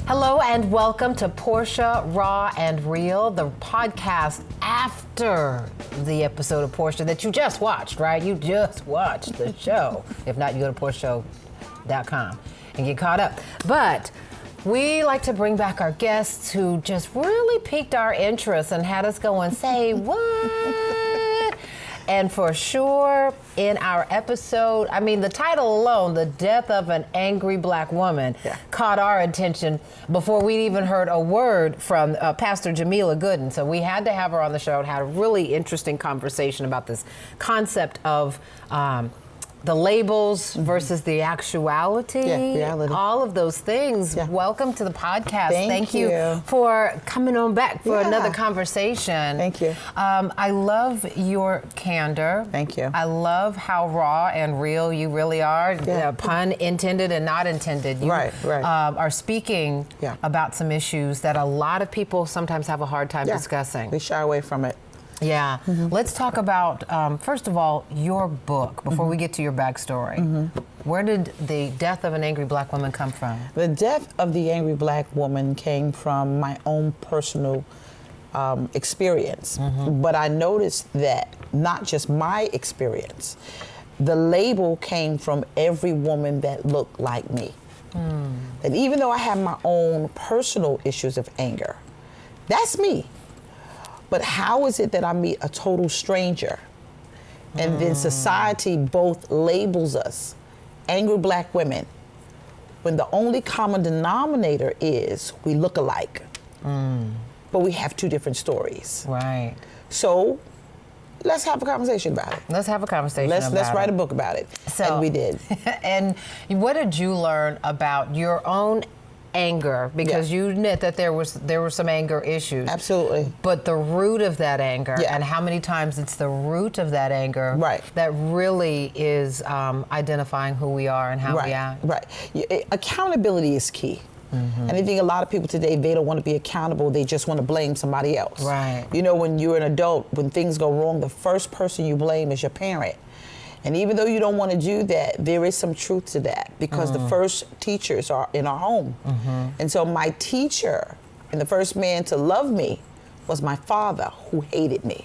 Hello and welcome to Portia, Raw and Real, the podcast after the episode of Portia that you just watched, right? You just watched the show. If not, you go to portiashow.com and get caught up. But we like to bring back our guests who just really piqued our interest and had us going, say what? And for sure, in our episode, I mean, the title alone, The Death of an Angry Black Woman, caught our attention before we'd even heard a word from Pastor Jameliah Gooden. So we had to have her on the show and had a really interesting conversation about this concept of the labels versus the actuality. Reality. All of those things. Welcome to the podcast. Thank you for coming on back for another conversation. Thank you. I love your candor. Thank you. I love how raw and real you really are. Pun intended and not intended. You are speaking about some issues that a lot of people sometimes have a hard time discussing. We shy away from it. Yeah. Let's talk about, first of all, your book, before we get to your backstory. Where did The Death of an Angry Black Woman come from? The Death of the Angry Black Woman came from my own personal experience. But I noticed that not just my experience, the label came from every woman that looked like me. And even though I have my own personal issues of anger, that's me. But how is it that I meet a total stranger and then society both labels us angry black women when the only common denominator is we look alike, but we have two different stories. Right. So let's have a conversation about it. Let's have a conversation about it. Let's write a book about it. So, and we did. And what did you learn about your own anger? Because you admit that there were some anger issues. Absolutely. But the root of that anger, and how many times it's the root of that anger that really is identifying who we are and how we act. Right. Accountability is key. And I think a lot of people today, they don't want to be accountable. They just want to blame somebody else. Right. You know, when you're an adult, when things go wrong, the first person you blame is your parent. And even though you don't want to do that, there is some truth to that because the first teachers are in our home. And so my teacher and the first man to love me was my father, who hated me.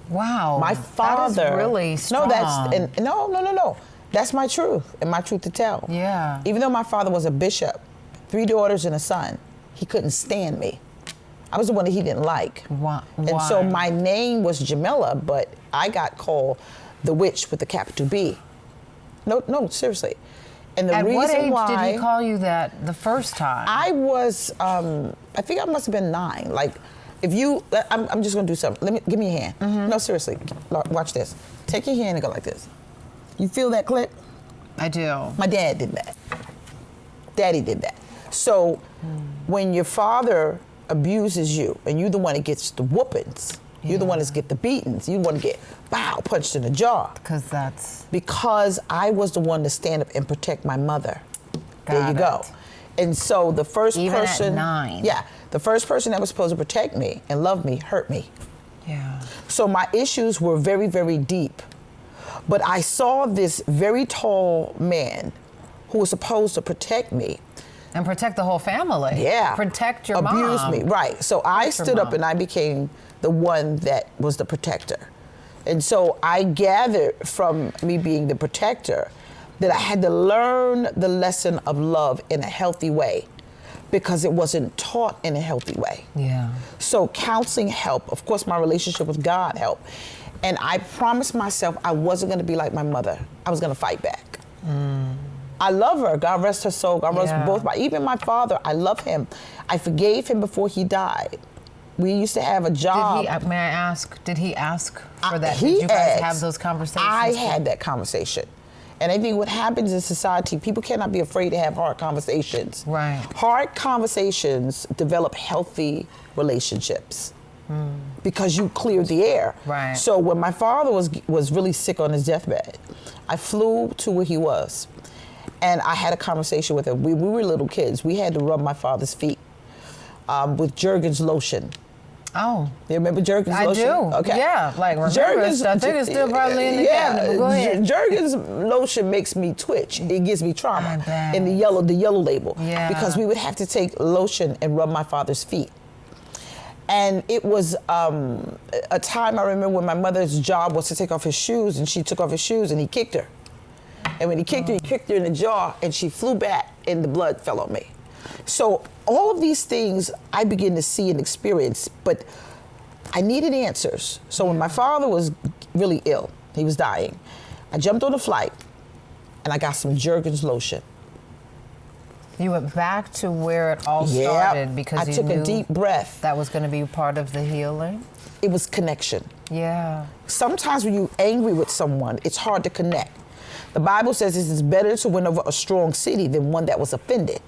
Wow. My father. That is really strong. No. That's my truth and my truth to tell. Yeah. Even though my father was a bishop, 3 daughters and a son, he couldn't stand me. I was the one that he didn't like. Why? And so my name was Jameliah, but I got called the witch with the capital B. No, seriously. And the At reason what age why did he call you that the first time? I was, I think I must have been 9. Like, if you, I'm just gonna do something. Give me a hand. No, seriously, watch this. Take your hand and go like this. You feel that click? I do. My dad did that. Daddy did that. So when your father abuses you and you're the one that gets the whoopings, you're the one that get the beatings, you want to get punched in the jaw. Because I was the one to stand up and protect my mother. There you go. And so the first person, at 9. The first person that was supposed to protect me and love me hurt me. Yeah. So my issues were very, very deep. But I saw this very tall man who was supposed to protect me. And protect the whole family. Yeah. Protect your mom. Abuse me, right. So I stood up and I became the one that was the protector. And so I gathered from me being the protector that I had to learn the lesson of love in a healthy way because it wasn't taught in a healthy way. Yeah. So counseling helped. Of course, my relationship with God helped. And I promised myself I wasn't going to be like my mother. I was going to fight back. I love her. God rest her soul. God rest both. Even my father, I love him. I forgave him before he died. We used to have a job. May I ask, did he ask for that? Did you guys have those conversations? I had that conversation. And I think what happens in society, people cannot be afraid to have hard conversations. Right. Hard conversations develop healthy relationships. Because you cleared the air. Right. So when my father was really sick on his deathbed, I flew to where he was. And I had a conversation with him. We were little kids. We had to rub my father's feet with Jergens lotion. Oh. You remember Jergens I lotion? do. Okay. Yeah, like remember, I think it's still probably in the cabinet, but go ahead. Jergens lotion makes me twitch. It gives me trauma. I bet. In the yellow label. Yeah. Because we would have to take lotion and rub my father's feet. And it was a time I remember when my mother's job was to take off his shoes, and she took off his shoes and he kicked her. And when he kicked her in the jaw, and she flew back and the blood fell on me. So all of these things I begin to see and experience, but I needed answers. So when my father was really ill, he was dying, I jumped on a flight and I got some Jergens lotion. You went back to where it all started because I you took knew a deep breath. that was going to be part of the healing? It was connection. Yeah. Sometimes when you're angry with someone, it's hard to connect. The Bible says it's better to win over a strong city than one that was offended.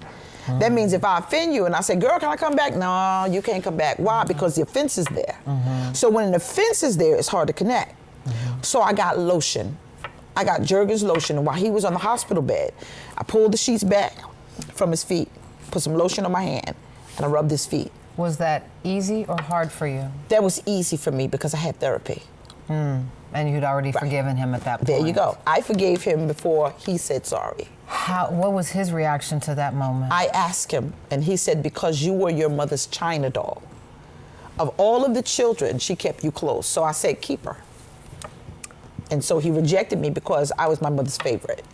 That means if I offend you and I say, girl, can I come back? No, you can't come back. Why? Because the offense is there. So when an offense is there, it's hard to connect. So I got lotion. I got Jergens lotion. And while he was on the hospital bed, I pulled the sheets back from his feet, put some lotion on my hand, and I rubbed his feet. Was that easy or hard for you? That was easy for me because I had therapy. And you'd already forgiven him at that point. There you go. I forgave him before he said sorry. What was his reaction to that moment? I asked him, and he said, because you were your mother's China doll. Of all of the children, she kept you close. So I said, keep her. And so he rejected me because I was my mother's favorite.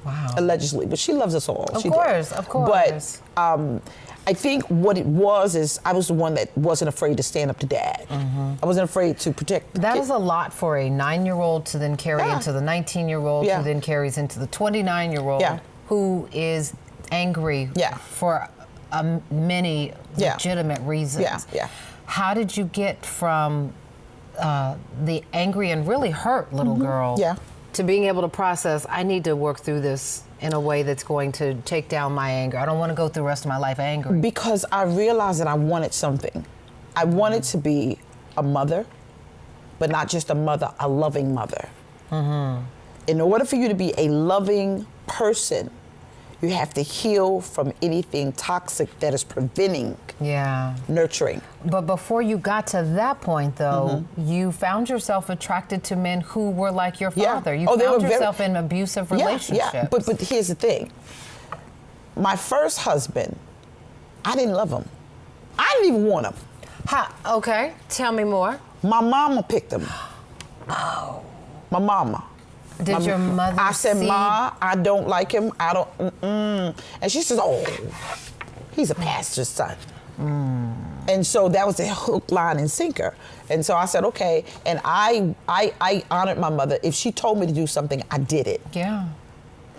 Wow. Allegedly. But she loves us all. Of She course, did. of course. But I think what it was is I was the one that wasn't afraid to stand up to dad. I wasn't afraid to protect the That kid. is a lot for a 9-year-old to then carry Yeah. into the 19-year-old, Yeah. who then carries into the 29-year-old, Yeah. who is angry Yeah. for many Yeah. legitimate reasons. Yeah, yeah. How did you get from the angry and really hurt little girl Yeah. to being able to process, I need to work through this in a way that's going to take down my anger. I don't want to go through the rest of my life angry. Because I realized that I wanted something. I wanted to be a mother, but not just a mother, a loving mother. In order for you to be a loving person, you have to heal from anything toxic that is preventing Yeah. nurturing. But before you got to that point, though, you found yourself attracted to men who were like your Yeah. father. You Oh, they found were very- yourself in abusive relationships. Yeah. But here's the thing. My first husband, I didn't love him. I didn't even want him. Okay, tell me more. My mama picked him. Oh. My mama. Did your mother I said, see? Ma, I don't like him. I don't, And she says, oh, he's a pastor's son. And so that was the hook, line, and sinker. And so I said, okay. And I honored my mother. If she told me to do something, I did it. Yeah.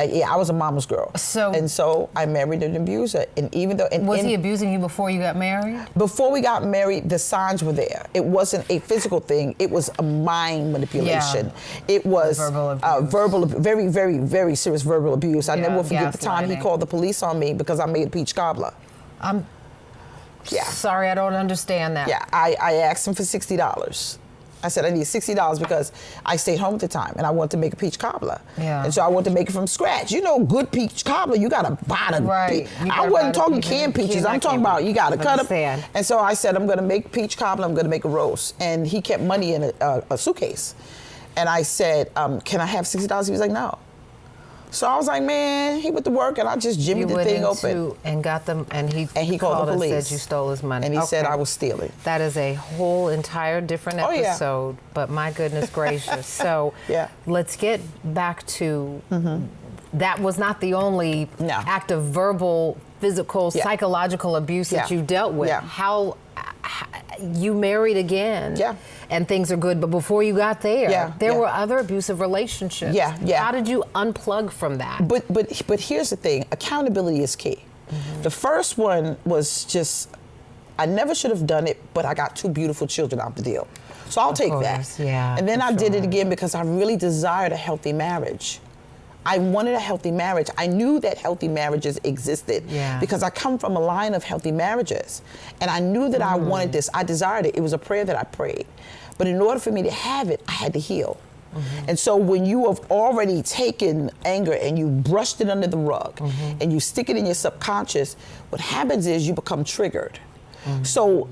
Yeah, I was a mama's girl. And so I married an abuser. And even though... Was he abusing you before you got married? Before we got married, the signs were there. It wasn't a physical thing. It was a mind manipulation. Yeah. It was Verbal abuse. very, very, very serious verbal abuse. I Yeah, never will forget the time he gaslighting. called the police on me because I made a peach cobbler. I'm Yeah. sorry, I don't understand that. Yeah, I asked him for $60. I said, I need $60 because I stayed home at the time and I wanted to make a peach cobbler. Yeah. And so I wanted to make it from scratch. You know, good peach cobbler, you gotta buy the Right. You I gotta wasn't buy the talking peach- canned peaches. I'm canned talking about you gotta cut them. Understand. And so I said, I'm gonna make peach cobbler, I'm gonna make a roast. And he kept money in a suitcase. And I said, can I have $60? He was like, no. So I was like, man, he went to work and I just jimmied the thing open. And got them, and he called the police. and said you stole his money. And he said I was stealing. That is a whole entire different Oh, yeah. episode, but my goodness gracious. So Yeah. let's get back to, that was not the only act of verbal, physical, psychological abuse that you dealt with. Yeah. How you married again. Yeah. And things are good, but before you got there, there Yeah. were other abusive relationships. Yeah, yeah. How did you unplug from that? But here's the thing, accountability is key. The first one was just, I never should have done it, but I got two beautiful children out the deal. So I'll take that. Yeah, and then for I did it sure. again because I really desired a healthy marriage. I wanted a healthy marriage. I knew that healthy marriages existed because I come from a line of healthy marriages. And I knew that I wanted this. I desired it. It was a prayer that I prayed. But in order for me to have it, I had to heal. And so when you have already taken anger and you brushed it under the rug and you stick it in your subconscious, what happens is you become triggered. So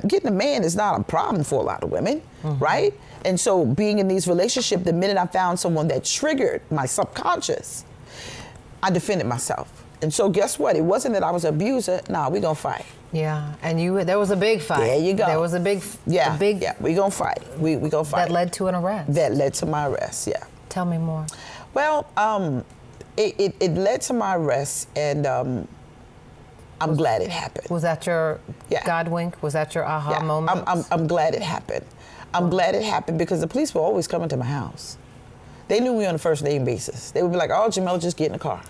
getting a man is not a problem for a lot of women, right? And so being in these relationships, the minute I found someone that triggered my subconscious, I defended myself. And so guess what? It wasn't that I was an abuser. Nah, we gonna fight. Yeah, and there was a big fight. There you go. There was a big, yeah, we gonna fight. We gonna fight. That led to an arrest. That led to my arrest, yeah. Tell me more. Well, it led to my arrest, and I'm glad it happened. Was that your God wink? Was that your aha moment? I'm glad it happened. I'm glad it happened because the police were always coming to my house. They knew me on a first name basis. They would be like, "Oh, Jamel, just get in the car."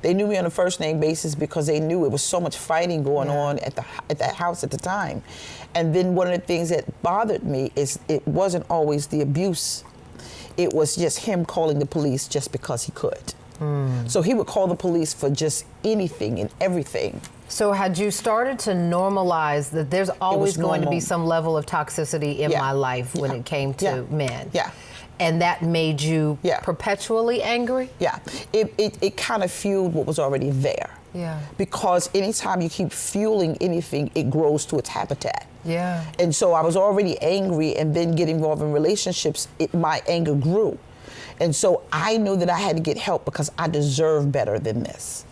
They knew me on a first name basis because they knew it was so much fighting going on at that house at the time. And then one of the things that bothered me is it wasn't always the abuse. It was just him calling the police just because he could. So he would call the police for just anything and everything. So had you started to normalize that there's always going to be some level of toxicity in my life when it came to men? Yeah. And that made you perpetually angry? Yeah. It kind of fueled what was already there. Yeah. Because anytime you keep fueling anything, it grows to its habitat. Yeah. And so I was already angry, and then get involved in relationships, my anger grew. And so I knew that I had to get help because I deserve better than this.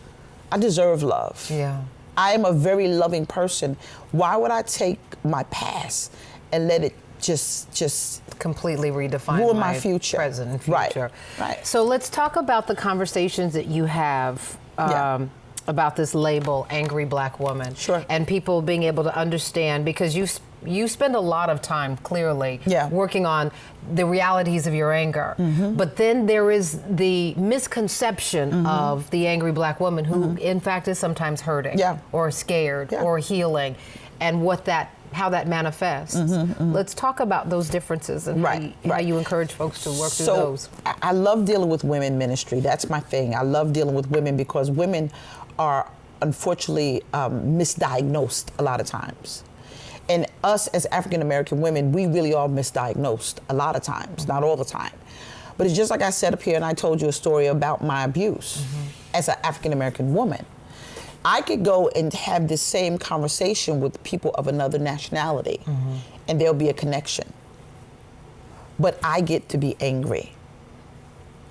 I deserve love. Yeah. I am a very loving person. Why would I take my past and let it just completely redefine ruin my future, present and future? Right. So let's talk about the conversations that you have about this label, angry black woman. Sure. And people being able to understand, because you spend a lot of time clearly working on the realities of your anger. But then there is the misconception of the angry black woman who in fact is sometimes hurting or scared or healing, and how that manifests. Let's talk about those differences and how you encourage folks to work through those. I love dealing with women ministry. That's my thing. I love dealing with women because women are unfortunately misdiagnosed a lot of times. And us as African American women, we really are misdiagnosed a lot of times, not all the time. But it's just like I said up here, and I told you a story about my abuse as an African American woman. I could go and have this same conversation with people of another nationality, and there'll be a connection. But I get to be angry.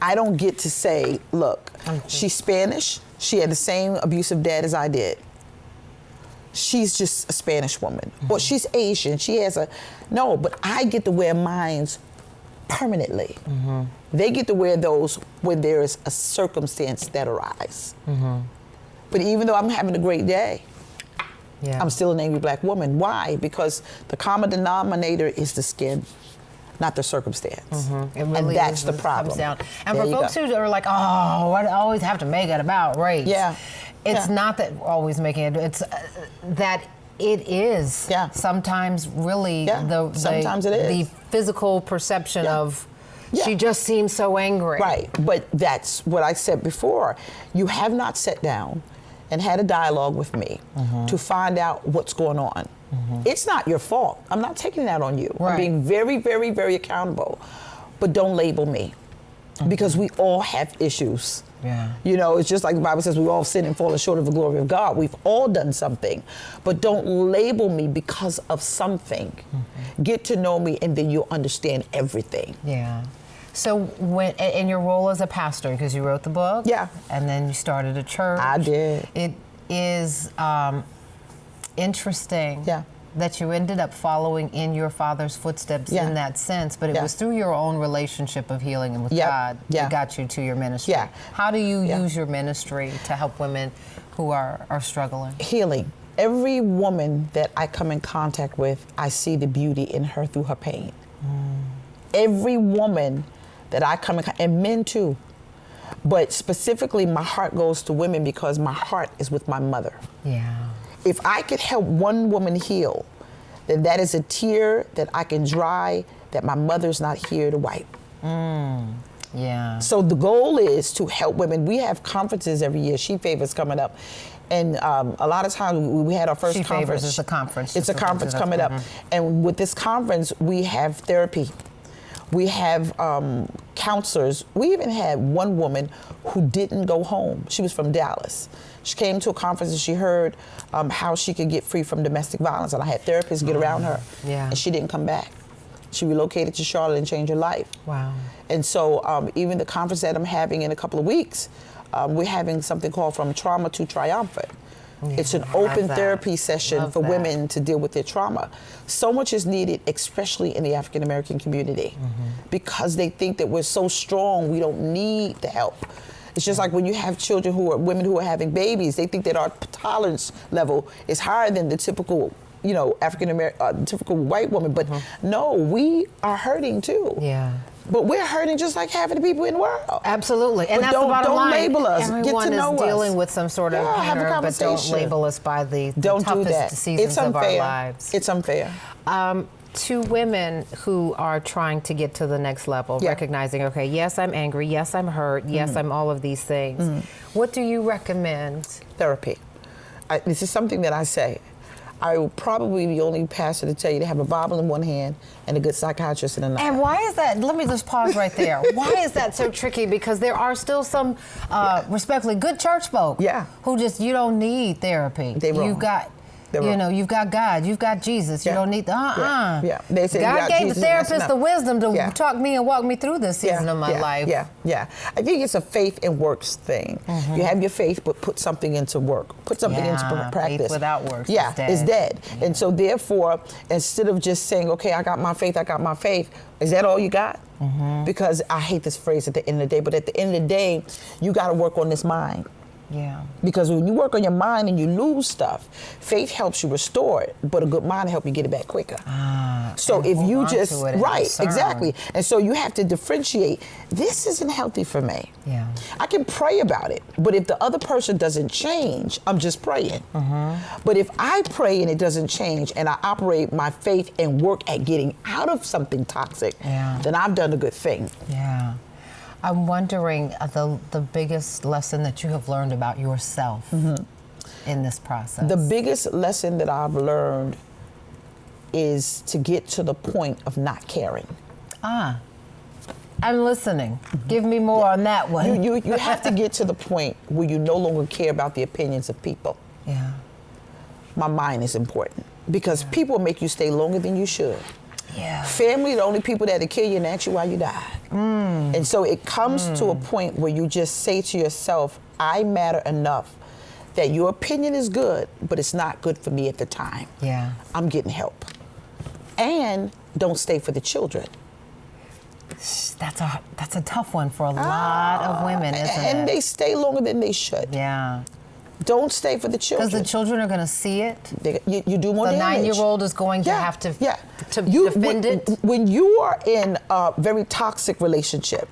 I don't get to say, look, she's Spanish, she had the same abusive dad as I did. She's just a Spanish woman. Or she's Asian, she has no, but I get to wear mines permanently. They get to wear those when there is a circumstance that arises. But even though I'm having a great day, I'm still an angry black woman. Why? Because the common denominator is the skin, not the circumstance. It really and that's the problem. And for folks who are like, oh, I always have to make it about race. It's not that we're always making it, it's that it is sometimes really the physical perception of she just seems so angry. Right, but that's what I said before. You have not sat down and had a dialogue with me to find out what's going on. It's not your fault. I'm not taking that on you. I'm being very, very, very accountable. But don't label me because we all have issues. You know, it's just like the Bible says, we all sin and fallen short of the glory of God. We've all done something, but don't label me because of something. Get to know me, and then you'll understand everything. So when in your role as a pastor, because you wrote the book, and then you started a church. I did. It is interesting that you ended up following in your father's footsteps in that sense, but it was through your own relationship of healing and with God that got you to your ministry. How do you use your ministry to help women who are struggling? Healing. Every woman that I come in contact with, I see the beauty in her through her pain. Every woman that I come in, and men too, but specifically my heart goes to women because my heart is with my mother. If I could help one woman heal, then that is a tear that I can dry that my mother's not here to wipe. So the goal is to help women. We have conferences every year. She Favors coming up. And a lot of times we had our first conference. She Favors is a conference. It's a conference coming up. And with this conference, we have therapy. We have counselors. We even had one woman who didn't go home. She was from Dallas. She came to a conference and she heard how she could get free from domestic violence, and I had therapists get around her, and she didn't come back. She relocated to Charlotte and changed her life. Wow. And so even the conference that I'm having in a couple of weeks, we're having something called From Trauma to Triumphant. Yeah, it's an open therapy session for women to deal with their trauma. So much is needed, especially in the African American community, because they think that we're so strong, we don't need the help. It's just like when you have children women who are having babies, they think that our tolerance level is higher than the typical, African American, typical white woman. But no, we are hurting too. Yeah. But we're hurting just like half of the people in the world. Absolutely. And but that's the bottom line. Don't label us. Everyone Get to know is us. dealing with some sort of hunger, but don't label us by the toughest seasons of our lives. It's unfair. To women who are trying to get to the next level, recognizing, okay, yes, I'm angry, yes, I'm hurt, yes, I'm all of these things. What do you recommend? Therapy. This is something that I say. I will probably be the only pastor to tell you to have a Bible in one hand and a good psychiatrist in another. And why is that? Let me just pause right there. Why is that so tricky? Because there are still some respectfully good church folk who just, you don't need therapy. You've got, you've got God, you've got Jesus. You don't need They say God gave Jesus, the therapist the wisdom to talk me and walk me through this season of my life. I think it's a faith and works thing. You have your faith, but put something into work. Put something into practice. Faith without works is dead. And so therefore, instead of just saying, okay, I got my faith, is that all you got? Because I hate this phrase at the end of the day, but at the end of the day, you got to work on this mind. Yeah. Because when you work on your mind and you lose stuff, faith helps you restore it, but a good mind helps you get it back quicker. So if you just, exactly. And so you have to differentiate, this isn't healthy for me. Yeah. I can pray about it, but if the other person doesn't change, I'm just praying. But if I pray and it doesn't change and I operate my faith and work at getting out of something toxic, then I've done a good thing. Yeah. I'm wondering the biggest lesson that you have learned about yourself in this process. The biggest lesson that I've learned is to get to the point of not caring. I'm listening. Give me more on that one. You have to get to the point where you no longer care about the opinions of people. Yeah. My mind is important because people make you stay longer than you should. Yeah. Family, the only people that'll kill you and ask you why you died. And so it comes to a point where you just say to yourself, I matter enough that your opinion is good, but it's not good for me at the time. Yeah. I'm getting help. And don't stay for the children. That's a tough one for a lot of women, isn't it? And they stay longer than they should. Yeah. Don't stay for the children. Because the children are going to see it. You do more damage. The 9-year-old is going to have to defend it. When you are in a very toxic relationship,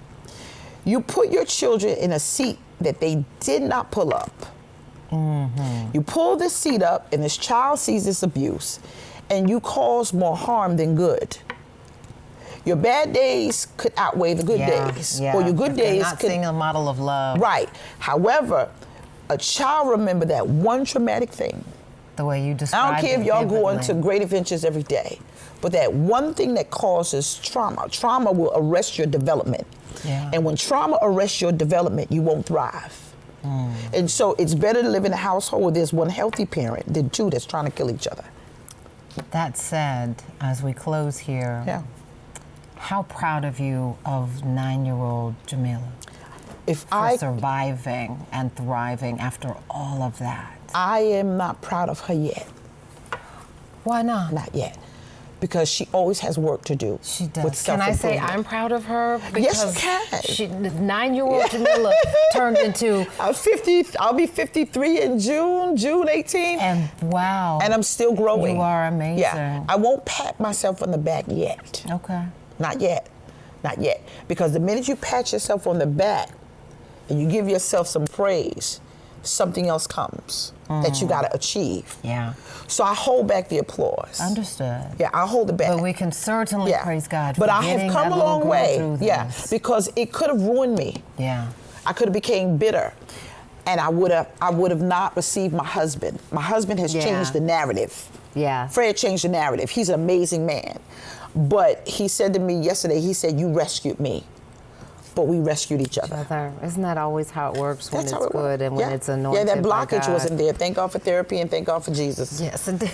you put your children in a seat that they did not pull up. You pull this seat up and this child sees this abuse and you cause more harm than good. Your bad days could outweigh the good days. Or your good days not seeing a model of love. Right. However, a child remember that one traumatic thing. The way you described it. I don't care if y'all go into great adventures every day, but that one thing that causes trauma will arrest your development. And when trauma arrests your development, you won't thrive. And so it's better to live in a household where there's one healthy parent than two that's trying to kill each other. That said, as we close here, how proud of you of 9-year-old Jameliah? For surviving and thriving after all of that. I am not proud of her yet. Why not? Not yet. Because she always has work to do. She does. Can I say I'm proud of her? Because yes, you can. 9-year-old Jameliah turned into... I'll be 53 in June 18th. And wow. And I'm still growing. You are amazing. Yeah. I won't pat myself on the back yet. Okay. Not yet. Not yet. Because the minute you pat yourself on the back, and you give yourself some praise, something else comes that you got to achieve. Yeah. So I hold back the applause. Understood. Yeah, I hold it back. But we can certainly praise God for But I have come a long way. Yeah. Because it could have ruined me. Yeah. I could have became bitter, and I would have not received my husband. My husband has changed the narrative. Yeah. Fred changed the narrative. He's an amazing man. But he said to me yesterday, he said, you rescued me. But we rescued each other. Isn't that always how it works when That's it's how it good works. and when it's anointed? Yeah, that by blockage God. wasn't there. Thank God for therapy and thank God for Jesus. Yes, indeed.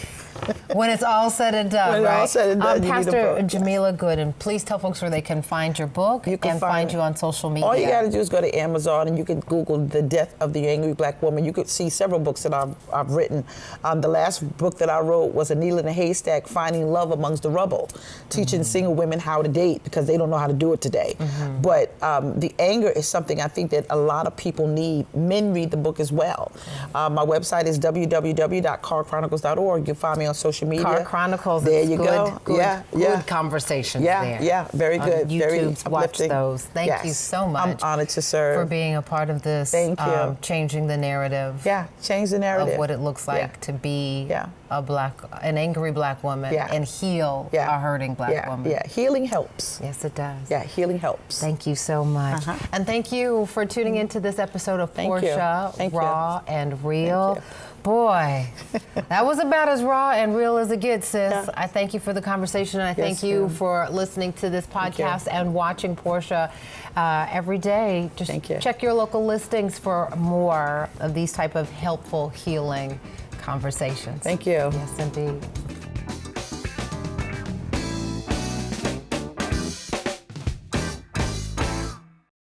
When it's all said and done, When it's right? all said and done, you need a Pastor book. Jameliah Gooden, please tell folks where they can find your book You can and find find it. you on social media. All you got to do is go to Amazon and you can Google The Death of the Angry Black Woman. You could see several books that I've written. The last book that I wrote was A Needle in a Haystack, Finding Love Amongst the Rubble, teaching single women how to date because they don't know how to do it today. But the anger is something I think that a lot of people need. Men read the book as well. My website is www.carchronicles.org. You'll find me on social media. Car Chronicles. There it's you good, go. Good, Yeah. good conversations Yeah, there. yeah, very good. YouTube, Very watch uplifting. those. Thank you Yes. so much. I'm honored to serve. For being a part of this. Thank you. Changing the narrative. Yeah, change the narrative. Of what it looks like to be an angry black woman and heal a hurting black woman. Yeah, healing helps. Yes, it does. Yeah, healing helps. Thank you so much. And thank you for tuning into this episode of Portia, Raw and Real. Thank you. Boy, that was about as raw and real as it gets, sis. Yeah. I thank you for the conversation. And I thank you for listening to this podcast and watching Portia every day. Just check your local listings for more of these type of helpful, healing conversations. Thank you. Yes, indeed.